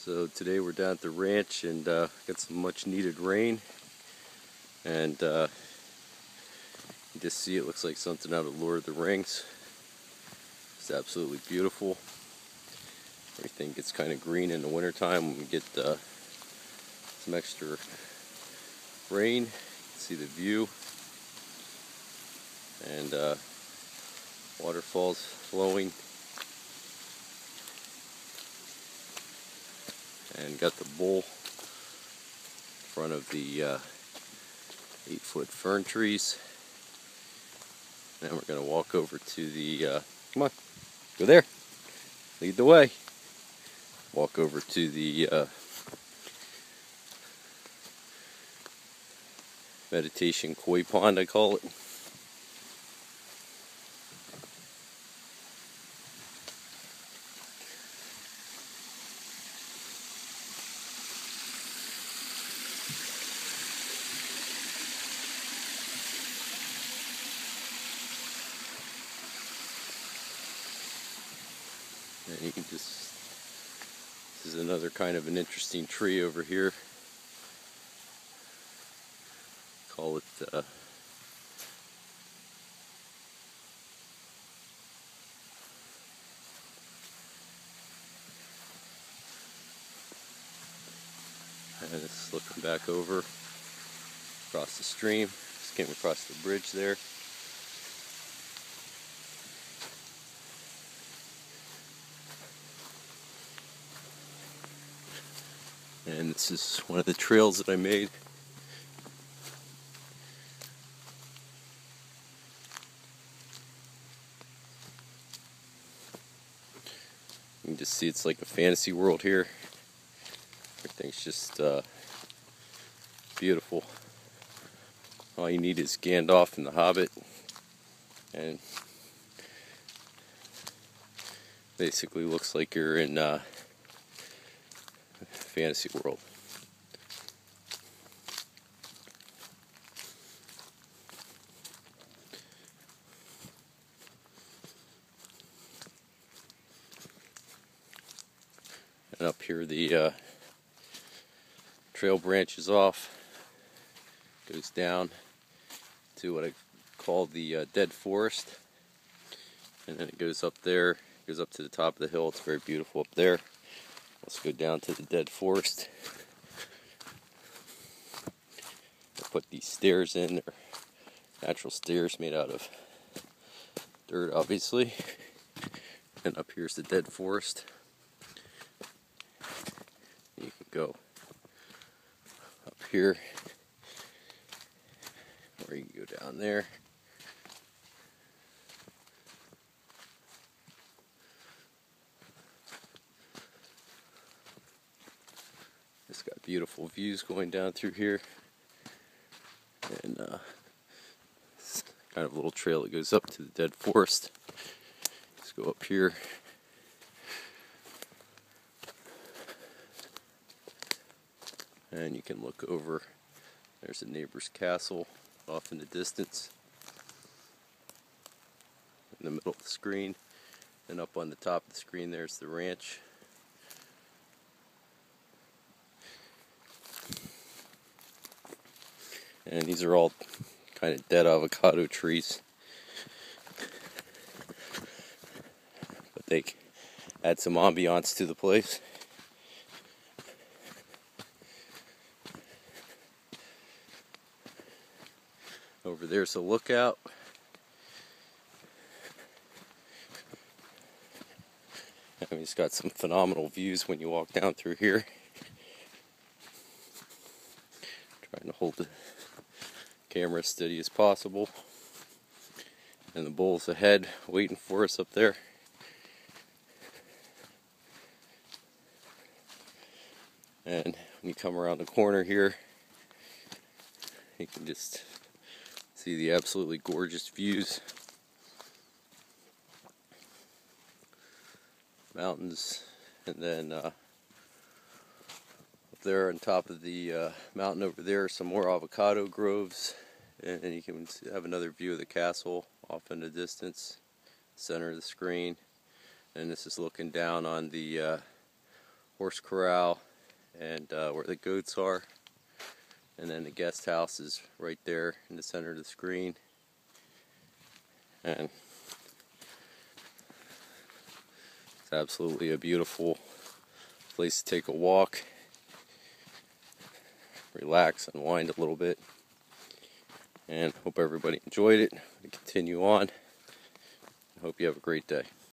So today we're down at the ranch and got some much needed rain, and you just see it looks like something out of Lord of the Rings. It's absolutely beautiful. Everything gets kind of green in the wintertime when we get some extra rain. You can see the view, and waterfalls flowing, and got the bull in front of the 8-foot fern trees. Now we're going to walk over to the, come on, go there, lead the way. Walk over to the meditation koi pond, I call it. And you can just, this is another kind of an interesting tree over here. Call it and it's looking back over across the stream. Just came across the bridge there. And this is one of the trails that I made. You can just see it's like a fantasy world here. Everything's just beautiful. All you need is Gandalf and the Hobbit, and basically looks like you're in a fantasy world. And up here the trail branches off, goes down to what I call the dead forest, and then it goes up there, goes up to the top of the hill. It's very beautiful up there. Let's go down to the dead forest. I put these stairs in. They're natural stairs made out of dirt, obviously. And up here's the dead forest. You can go up here, or you can go down there. It's got beautiful views going down through here, and it's kind of a little trail that goes up to the dead forest. Let's go up here. And you can look over. There's a neighbor's castle off in the distance, in the middle of the screen, and up on the top of the screen there's the ranch. And these are all kind of dead avocado trees, but they add some ambiance to the place. Over there's a lookout. I mean, it's got some phenomenal views when you walk down through here. Trying to hold the camera as steady as possible. And the bull's ahead waiting for us up there. And when you come around the corner here, you can just see the absolutely gorgeous views. Mountains, and then up there on top of the mountain over there are some more avocado groves, and you can have another view of the castle off in the distance, center of the screen. And this is looking down on the horse corral, and where the goats are. And then the guest house is right there in the center of the screen. And it's absolutely a beautiful place to take a walk, relax, unwind a little bit. And hope everybody enjoyed it. We continue on. I hope you have a great day.